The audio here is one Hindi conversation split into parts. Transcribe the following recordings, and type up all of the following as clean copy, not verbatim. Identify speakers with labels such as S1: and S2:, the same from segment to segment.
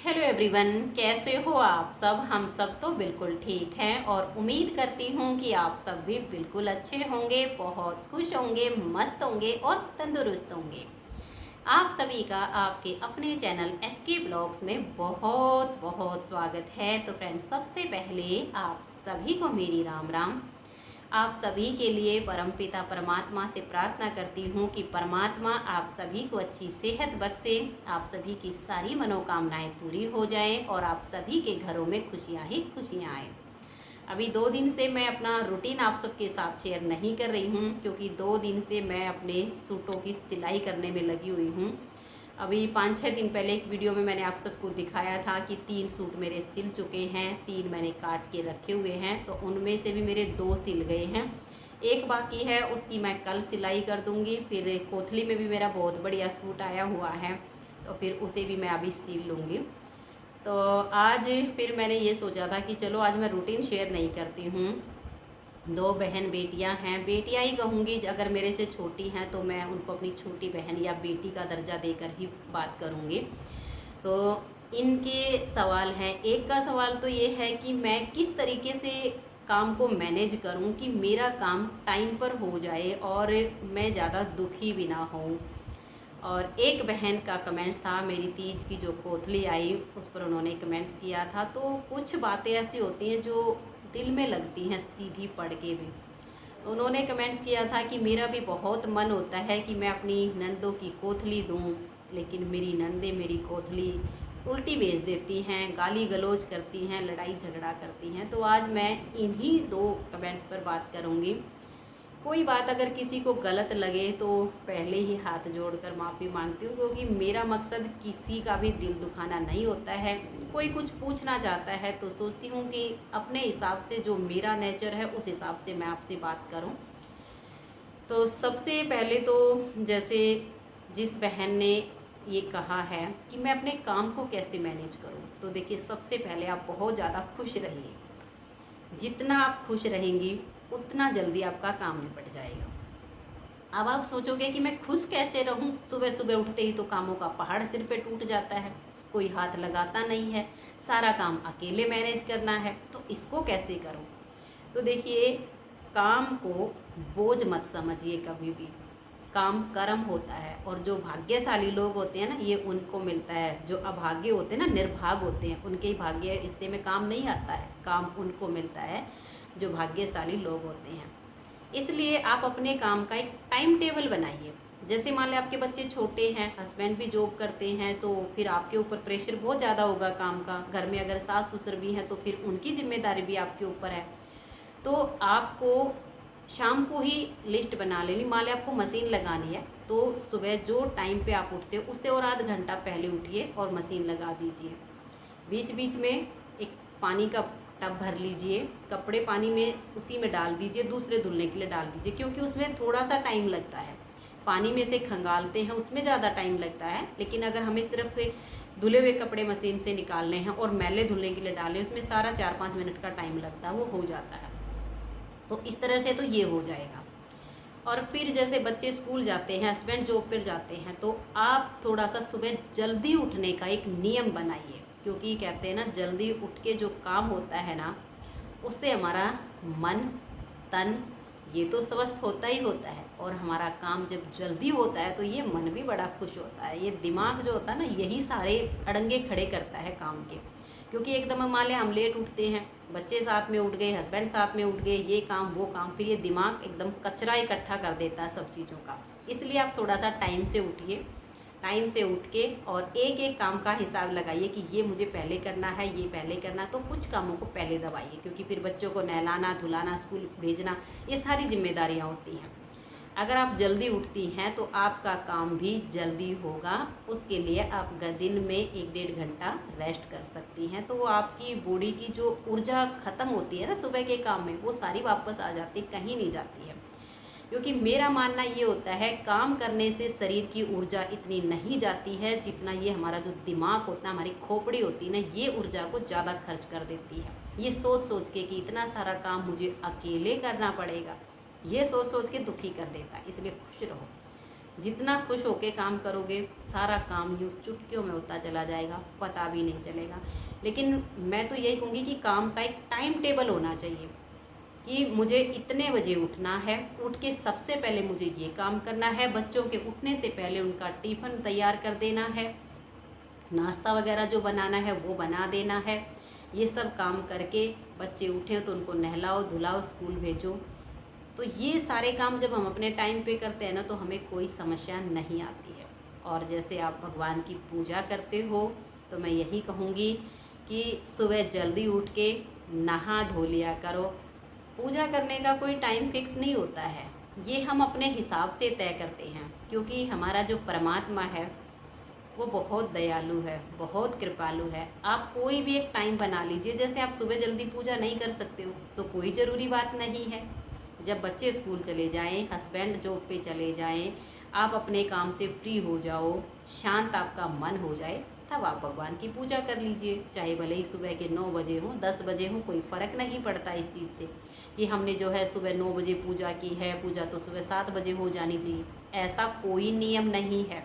S1: हेलो एवरीवन, कैसे हो आप सब। हम सब तो बिल्कुल ठीक हैं और उम्मीद करती हूँ कि आप सब भी बिल्कुल अच्छे होंगे, बहुत खुश होंगे, मस्त होंगे और तंदुरुस्त होंगे। आप सभी का आपके अपने चैनल एसके ब्लॉग्स में बहुत बहुत स्वागत है। तो फ्रेंड्स, सबसे पहले आप सभी को मेरी राम राम। आप सभी के लिए परमपिता परमात्मा से प्रार्थना करती हूँ कि परमात्मा आप सभी को अच्छी सेहत बख्शे, आप सभी की सारी मनोकामनाएं पूरी हो जाएं और आप सभी के घरों में खुशियाँ ही खुशियाँ आएँ। अभी 2 दिन से मैं अपना रूटीन आप सबके साथ शेयर नहीं कर रही हूँ, क्योंकि 2 दिन से मैं अपने सूटों की सिलाई करने में लगी हुई हूँ। अभी 5-6 दिन पहले एक वीडियो में मैंने आप सबको दिखाया था कि 3 सूट मेरे सिल चुके हैं, 3 मैंने काट के रखे हुए हैं। तो उनमें से भी मेरे 2 सिल गए हैं, एक बाकी है, उसकी मैं कल सिलाई कर दूंगी। फिर कोथली में भी मेरा बहुत बढ़िया सूट आया हुआ है, तो फिर उसे भी मैं अभी सिल लूँगी। तो आज फिर मैंने ये सोचा था कि चलो आज मैं रूटीन शेयर नहीं करती हूँ। 2 बहन बेटियां हैं, बेटियां ही कहूँगी, अगर मेरे से छोटी हैं तो मैं उनको अपनी छोटी बहन या बेटी का दर्जा देकर ही बात करूँगी। तो इनके सवाल हैं। एक का सवाल तो ये है कि मैं किस तरीके से काम को मैनेज करूं कि मेरा काम टाइम पर हो जाए और मैं ज़्यादा दुखी भी ना हूँ। और एक बहन का कमेंट्स था, मेरी तीज की जो कोथली आई उस पर उन्होंने कमेंट्स किया था। तो कुछ बातें ऐसी होती हैं जो दिल में लगती हैं सीधी पढ़ के भी। उन्होंने कमेंट्स किया था कि मेरा भी बहुत मन होता है कि मैं अपनी नंदों की कोथली दूं, लेकिन मेरी नंदें मेरी कोथली उल्टी भेज देती हैं, गाली गलौज करती हैं, लड़ाई झगड़ा करती हैं। तो आज मैं इन्हीं 2 कमेंट्स पर बात करूंगी। कोई बात अगर किसी को गलत लगे तो पहले ही हाथ जोड़कर माफ़ी मांगती हूँ, क्योंकि मेरा मकसद किसी का भी दिल दुखाना नहीं होता है। कोई कुछ पूछना चाहता है तो सोचती हूँ कि अपने हिसाब से, जो मेरा नेचर है उस हिसाब से मैं आपसे बात करूँ। तो सबसे पहले तो जैसे जिस बहन ने ये कहा है कि मैं अपने काम को कैसे मैनेज करूँ, तो देखिए, सबसे पहले आप बहुत ज़्यादा खुश रहिए। जितना आप खुश रहेंगी उतना जल्दी आपका काम निपट जाएगा। अब आप सोचोगे कि मैं खुश कैसे रहूं, सुबह सुबह उठते ही तो कामों का पहाड़ सिर पे टूट जाता है, कोई हाथ लगाता नहीं है, सारा काम अकेले मैनेज करना है, तो इसको कैसे करूं। तो देखिए, काम को बोझ मत समझिए कभी भी। काम कर्म होता है, और जो भाग्यशाली लोग होते हैं ना, ये उनको मिलता है। जो अभागे होते हैं ना, निर्भाग होते हैं, उनके ही भाग्य हिस्से में काम नहीं आता है। काम उनको मिलता है जो भाग्यशाली लोग होते हैं। इसलिए आप अपने काम का एक टाइम टेबल बनाइए। जैसे मान लें आपके बच्चे छोटे हैं, हस्बैंड भी जॉब करते हैं, तो फिर आपके ऊपर प्रेशर बहुत ज़्यादा होगा काम का। घर में अगर सास ससुर भी हैं तो फिर उनकी जिम्मेदारी भी आपके ऊपर है। तो आपको शाम को ही लिस्ट बना लेनी। मान लें आपको मशीन लगानी है, तो सुबह जो टाइम पे आप उठते हो उससे और आध घंटा पहले उठिए और मशीन लगा दीजिए। बीच बीच में एक पानी का टब भर लीजिए, कपड़े पानी में उसी में डाल दीजिए, दूसरे धुलने के लिए डाल दीजिए, क्योंकि उसमें थोड़ा सा टाइम लगता है। पानी में से खंगालते हैं उसमें ज़्यादा टाइम लगता है, लेकिन अगर हमें सिर्फ धुले हुए कपड़े मशीन से निकालने हैं और मैले धुलने के लिए डालें, उसमें सारा 4-5 मिनट का टाइम लगता है, वो हो जाता है। तो इस तरह से तो ये हो जाएगा। और फिर जैसे बच्चे स्कूल जाते हैं, हस्बैंड जॉब पर जाते हैं, तो आप थोड़ा सा सुबह जल्दी उठने का एक नियम बनाइए। क्योंकि कहते हैं ना, जल्दी उठ के जो काम होता है ना, उससे हमारा मन तन ये तो स्वस्थ होता ही होता है, और हमारा काम जब जल्दी होता है तो ये मन भी बड़ा खुश होता है। ये दिमाग जो होता है ना, यही सारे अड़ंगे खड़े करता है काम के। क्योंकि एकदम मान लें हम लेट उठते हैं, बच्चे साथ में उठ गए, हस्बैंड साथ में उठ गए, ये काम वो काम, फिर ये दिमाग एकदम कचरा इकट्ठा कर देता है सब चीज़ों का। इसलिए आप थोड़ा सा टाइम से उठिए। टाइम से उठ के और एक एक काम का हिसाब लगाइए कि ये मुझे पहले करना है, ये पहले करना है। तो कुछ कामों को पहले दबाइए, क्योंकि फिर बच्चों को नहलाना धुलाना स्कूल भेजना, ये सारी जिम्मेदारियाँ होती हैं। अगर आप जल्दी उठती हैं तो आपका काम भी जल्दी होगा। उसके लिए आप दिन में 1-1.5 घंटा रेस्ट कर सकती हैं, तो वो आपकी बॉडी की जो ऊर्जा ख़त्म होती है ना सुबह के काम में, वो सारी वापस आ जाती, कहीं नहीं जाती है। क्योंकि मेरा मानना ये होता है, काम करने से शरीर की ऊर्जा इतनी नहीं जाती है जितना ये हमारा जो दिमाग होता है, हमारी खोपड़ी होती है ना, ये ऊर्जा को ज़्यादा खर्च कर देती है। ये सोच सोच के कि इतना सारा काम मुझे अकेले करना पड़ेगा, ये सोच सोच के दुखी कर देता है। इसलिए खुश रहो। जितना खुश होके काम करोगे सारा काम यूँ चुटकियों में होता चला जाएगा, पता भी नहीं चलेगा। लेकिन मैं तो यही कहूँगी कि काम का एक टाइम टेबल होना चाहिए कि मुझे इतने बजे उठना है, उठ के सबसे पहले मुझे ये काम करना है, बच्चों के उठने से पहले उनका टिफ़िन तैयार कर देना है, नाश्ता वगैरह जो बनाना है वो बना देना है। ये सब काम करके बच्चे उठे तो उनको नहलाओ धुलाओ स्कूल भेजो। तो ये सारे काम जब हम अपने टाइम पे करते हैं ना तो हमें कोई समस्या नहीं आती है। और जैसे आप भगवान की पूजा करते हो तो मैं यही कहूँगी कि सुबह जल्दी उठ के नहा धो लिया करो। पूजा करने का कोई टाइम फिक्स नहीं होता है, ये हम अपने हिसाब से तय करते हैं, क्योंकि हमारा जो परमात्मा है वो बहुत दयालु है, बहुत कृपालु है। आप कोई भी एक टाइम बना लीजिए। जैसे आप सुबह जल्दी पूजा नहीं कर सकते हो तो कोई ज़रूरी बात नहीं है, जब बच्चे स्कूल चले जाएं, हस्बैंड जॉब पे चले जाएं, आप अपने काम से फ्री हो जाओ, शांत आपका मन हो जाए, तब आप भगवान की पूजा कर लीजिए। चाहे भले ही सुबह के 9 बजे हों 10 बजे हों, कोई फ़र्क नहीं पड़ता इस चीज़ से कि हमने जो है सुबह 9 बजे पूजा की है, पूजा तो सुबह 7 बजे हो जानी चाहिए, ऐसा कोई नियम नहीं है।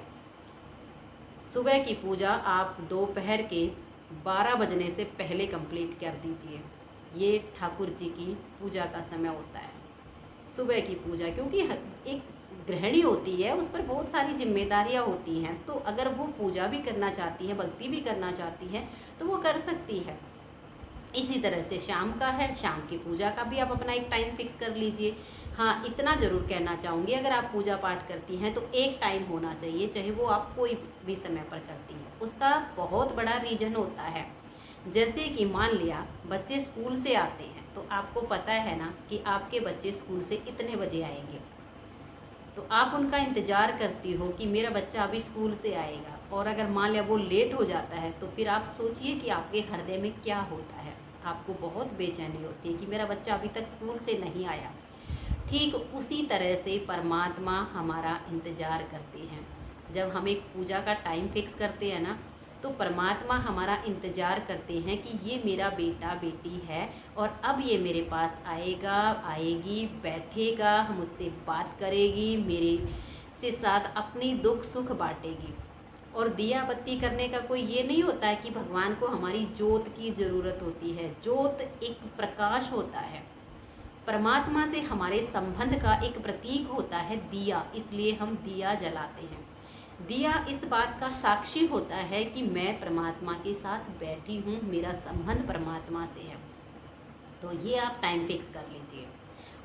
S1: सुबह की पूजा आप दोपहर के 12 बजने से पहले कंप्लीट कर दीजिए। ये ठाकुर जी की पूजा का समय होता है सुबह की पूजा, क्योंकि एक गृहिणी होती है, उस पर बहुत सारी जिम्मेदारियां होती हैं। तो अगर वो पूजा भी करना चाहती है, भक्ति भी करना चाहती है तो वो कर सकती है। इसी तरह से शाम का है, शाम की पूजा का भी आप अपना एक टाइम फिक्स कर लीजिए। हाँ, इतना ज़रूर कहना चाहूँगी, अगर आप पूजा पाठ करती हैं तो एक टाइम होना चाहिए, चाहे वो आप कोई भी समय पर करती हैं। उसका बहुत बड़ा रीज़न होता है। जैसे कि मान लिया बच्चे स्कूल से आते हैं तो आपको पता है ना कि आपके बच्चे स्कूल से इतने बजे आएंगे, तो आप उनका इंतज़ार करती हो कि मेरा बच्चा अभी स्कूल से आएगा। और अगर मान लिया वो लेट हो जाता है तो फिर आप सोचिए कि आपके हृदय में क्या होता है। आपको बहुत बेचैनी होती है कि मेरा बच्चा अभी तक स्कूल से नहीं आया। ठीक उसी तरह से परमात्मा हमारा इंतज़ार करते हैं। जब हम एक पूजा का टाइम फिक्स करते हैं ना तो परमात्मा हमारा इंतज़ार करते हैं कि ये मेरा बेटा बेटी है और अब ये मेरे पास आएगा, आएगी, बैठेगा, मुझसे बात करेगी, मेरे से साथ अपनी दुख सुख बांटेगी। और दिया बत्ती करने का कोई ये नहीं होता है कि भगवान को हमारी जोत की ज़रूरत होती है। जोत एक प्रकाश होता है, परमात्मा से हमारे संबंध का एक प्रतीक होता है दिया, इसलिए हम दिया जलाते हैं। दिया इस बात का साक्षी होता है कि मैं परमात्मा के साथ बैठी हूँ, मेरा संबंध परमात्मा से है। तो ये आप टाइम फिक्स कर लीजिए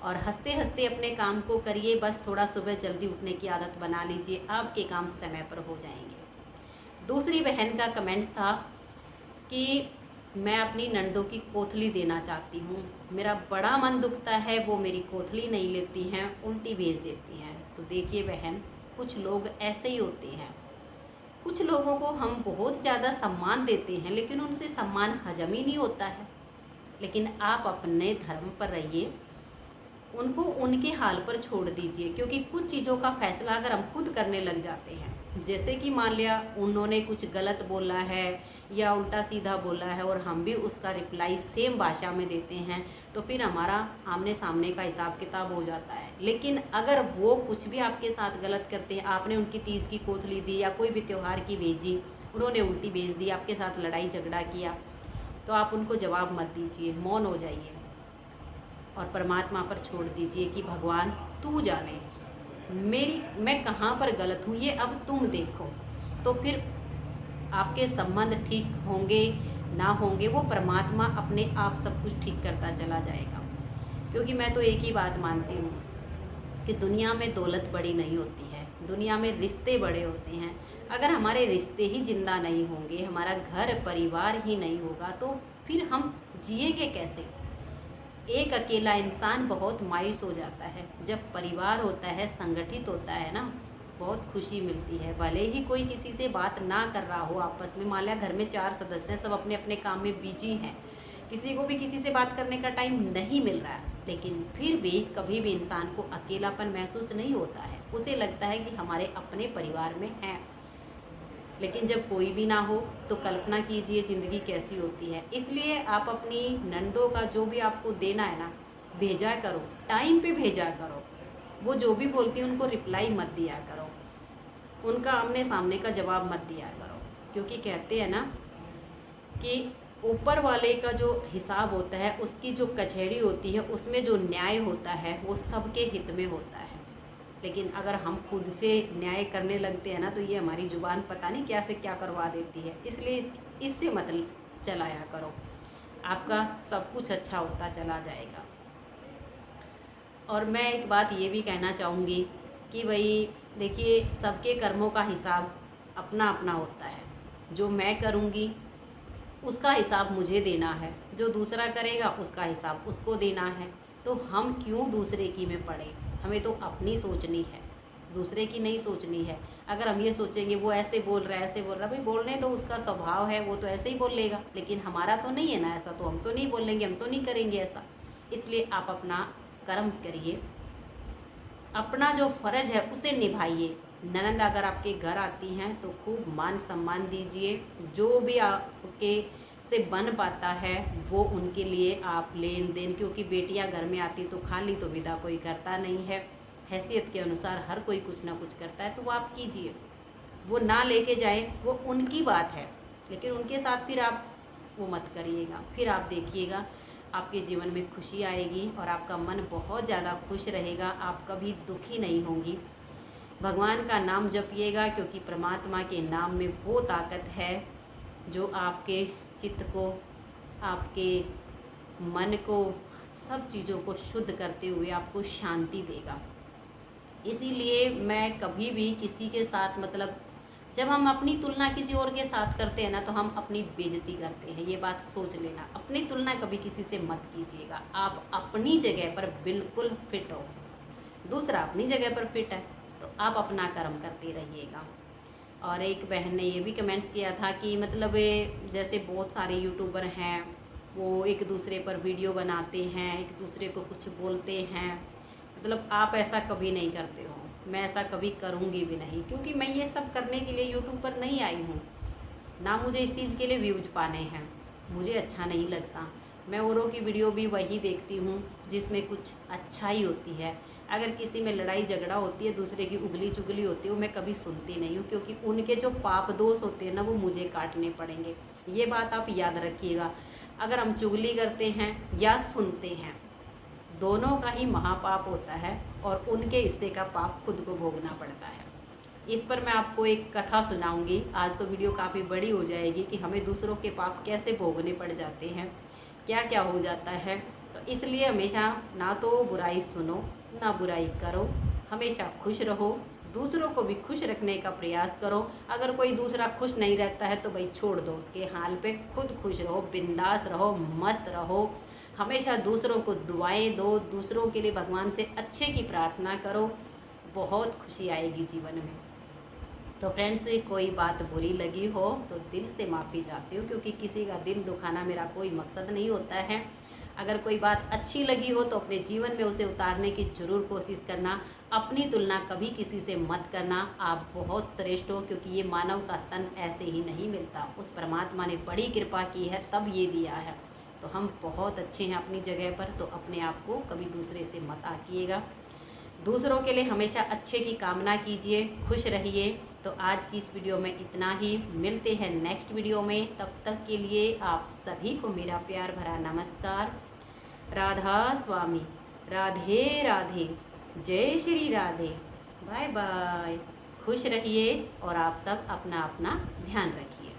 S1: और हंसते हंसते अपने काम को करिए। बस थोड़ा सुबह जल्दी उठने की आदत बना लीजिए, आपके काम समय पर हो जाएंगे। दूसरी बहन का कमेंट्स था कि मैं अपनी नंदों की कोथली देना चाहती हूँ, मेरा बड़ा मन दुखता है, वो मेरी कोथली नहीं लेती हैं, उल्टी भेज देती हैं। तो देखिए बहन, कुछ लोग ऐसे ही होते हैं। कुछ लोगों को हम बहुत ज़्यादा सम्मान देते हैं लेकिन उनसे सम्मान हजम ही नहीं होता है। लेकिन आप अपने धर्म पर रहिए, उनको उनके हाल पर छोड़ दीजिए, क्योंकि कुछ चीज़ों का फैसला अगर हम खुद करने लग जाते हैं, जैसे कि मान लिया उन्होंने कुछ गलत बोला है या उल्टा सीधा बोला है और हम भी उसका रिप्लाई सेम भाषा में देते हैं, तो फिर हमारा आमने सामने का हिसाब किताब हो जाता है। लेकिन अगर वो कुछ भी आपके साथ गलत करते हैं, आपने उनकी तीज की कोथली दी या कोई भी त्यौहार की भेजी, उन्होंने उल्टी भेज दी, आपके साथ लड़ाई झगड़ा किया, तो आप उनको जवाब मत दीजिए, मौन हो जाइए और परमात्मा पर छोड़ दीजिए कि भगवान तू जाने मैं कहाँ पर गलत हूँ, ये अब तुम देखो। तो फिर आपके संबंध ठीक होंगे ना होंगे, वो परमात्मा अपने आप सब कुछ ठीक करता चला जाएगा। क्योंकि मैं तो एक ही बात मानती हूँ कि दुनिया में दौलत बड़ी नहीं होती है, दुनिया में रिश्ते बड़े होते हैं। अगर हमारे रिश्ते ही जिंदा नहीं होंगे, हमारा घर परिवार ही नहीं होगा, तो फिर हम जिएंगे कैसे। एक अकेला इंसान बहुत मायूस हो जाता है। जब परिवार होता है, संगठित होता है ना, बहुत खुशी मिलती है। भले ही कोई किसी से बात ना कर रहा हो आपस में, मान लिया घर में 4 सदस्य हैं, सब अपने अपने काम में बिजी हैं, किसी को भी किसी से बात करने का टाइम नहीं मिल रहा है, लेकिन फिर भी कभी भी इंसान को अकेलापन महसूस नहीं होता है। उसे लगता है कि हमारे अपने परिवार में हैं। लेकिन जब कोई भी ना हो तो कल्पना कीजिए ज़िंदगी कैसी होती है। इसलिए आप अपनी नंदों का जो भी आपको देना है ना, भेजा करो, टाइम पे भेजा करो। वो जो भी बोलती हैं उनको रिप्लाई मत दिया करो। उनका आमने सामने का जवाब मत दिया करो, क्योंकि कहते हैं ना कि ऊपर वाले का जो हिसाब होता है, उसकी जो कचहरी होती है, उसमें जो न्याय होता है वो सबके हित में होता है। लेकिन अगर हम खुद से न्याय करने लगते हैं ना, तो ये हमारी ज़ुबान पता नहीं क्या से क्या करवा देती है। इसलिए इससे मत चलाया करो, आपका सब कुछ अच्छा होता चला जाएगा। और मैं एक बात ये भी कहना चाहूँगी कि भाई देखिए, सबके कर्मों का हिसाब अपना अपना होता है। जो मैं करूँगी उसका हिसाब मुझे देना है, जो दूसरा करेगा उसका हिसाब उसको देना है। तो हम क्यों दूसरे की में पड़े, हमें तो अपनी सोचनी है, दूसरे की नहीं सोचनी है। अगर हम ये सोचेंगे वो ऐसे बोल रहा है ऐसे बोल रहा है, भाई बोलने तो उसका स्वभाव है, वो तो ऐसे ही बोल लेगा, लेकिन हमारा तो नहीं है ना ऐसा, तो हम तो नहीं बोलेंगे, हम तो नहीं करेंगे ऐसा। इसलिए आप अपना कर्म करिए, अपना जो फ़र्ज़ है उसे निभाइए। ननद अगर आपके घर आती हैं तो खूब मान सम्मान दीजिए, जो भी आपके से बन पाता है वो उनके लिए आप लेन देन, क्योंकि बेटियां घर में आती तो खाली तो विदा कोई करता नहीं है, हैसियत के अनुसार हर कोई कुछ ना कुछ करता है, तो वो आप कीजिए। वो ना लेके जाएं वो उनकी बात है, लेकिन उनके साथ फिर आप वो मत करिएगा। फिर आप देखिएगा आपके जीवन में खुशी आएगी और आपका मन बहुत ज़्यादा खुश रहेगा, आप कभी दुखी नहीं होंगी। भगवान का नाम जपिएगा, क्योंकि परमात्मा के नाम में वो ताकत है जो आपके चित्त को, आपके मन को, सब चीज़ों को शुद्ध करते हुए आपको शांति देगा। इसीलिए मैं कभी भी किसी के साथ, मतलब जब हम अपनी तुलना किसी और के साथ करते हैं ना, तो हम अपनी बेइज्जती करते हैं। ये बात सोच लेना, अपनी तुलना कभी किसी से मत कीजिएगा। आप अपनी जगह पर बिल्कुल फिट हो, दूसरा अपनी जगह पर फिट है, तो आप अपना कर्म करते रहिएगा। और एक बहन ने ये भी कमेंट्स किया था कि मतलब जैसे बहुत सारे यूट्यूबर हैं, वो एक दूसरे पर वीडियो बनाते हैं, एक दूसरे को कुछ बोलते हैं, मतलब आप ऐसा कभी नहीं करते हो, मैं ऐसा कभी करूँगी भी नहीं, क्योंकि मैं ये सब करने के लिए यूट्यूब पर नहीं आई हूँ, ना मुझे इस चीज़ के लिए व्यूज पाने हैं, मुझे अच्छा नहीं लगता। मैं औरों की वीडियो भी वही देखती हूँ जिसमें कुछ अच्छाई होती है। अगर किसी में लड़ाई झगड़ा होती है, दूसरे की उगली चुगली होती है, वो मैं कभी सुनती नहीं हूँ, क्योंकि उनके जो पाप दोष होते हैं ना, वो मुझे काटने पड़ेंगे। ये बात आप याद रखिएगा। अगर हम चुगली करते हैं या सुनते हैं, दोनों का ही महापाप होता है और उनके हिस्से का पाप खुद को भोगना पड़ता है। इस पर मैं आपको एक कथा सुनाऊंगी। आज तो वीडियो काफ़ी बड़ी हो जाएगी कि हमें दूसरों के पाप कैसे भोगने पड़ जाते हैं, क्या क्या हो जाता है। तो इसलिए हमेशा ना तो बुराई सुनो ना बुराई करो, हमेशा खुश रहो, दूसरों को भी खुश रखने का प्रयास करो। अगर कोई दूसरा खुश नहीं रहता है तो भाई छोड़ दो उसके हाल पे, खुद खुश रहो, बिंदास रहो, मस्त रहो। हमेशा दूसरों को दुआएं दो, दूसरों के लिए भगवान से अच्छे की प्रार्थना करो, बहुत खुशी आएगी जीवन में। तो फ्रेंड्स, कोई बात बुरी लगी हो तो दिल से माफ़ी चाहती हूँ, क्योंकि किसी का दिल दुखाना मेरा कोई मकसद नहीं होता है। अगर कोई बात अच्छी लगी हो तो अपने जीवन में उसे उतारने की ज़रूर कोशिश करना। अपनी तुलना कभी किसी से मत करना, आप बहुत श्रेष्ठ हो, क्योंकि ये मानव का तन ऐसे ही नहीं मिलता, उस परमात्मा ने बड़ी कृपा की है तब ये दिया है। तो हम बहुत अच्छे हैं अपनी जगह पर, तो अपने आप को कभी दूसरे से मत आकिएगा। दूसरों के लिए हमेशा अच्छे की कामना कीजिए, खुश रहिए। तो आज की इस वीडियो में इतना ही, मिलते हैं नेक्स्ट वीडियो में। तब तक के लिए आप सभी को मेरा प्यार भरा नमस्कार। राधा स्वामी, राधे राधे, जय श्री राधे, बाय बाय। खुश रहिए और आप सब अपना अपना ध्यान रखिए।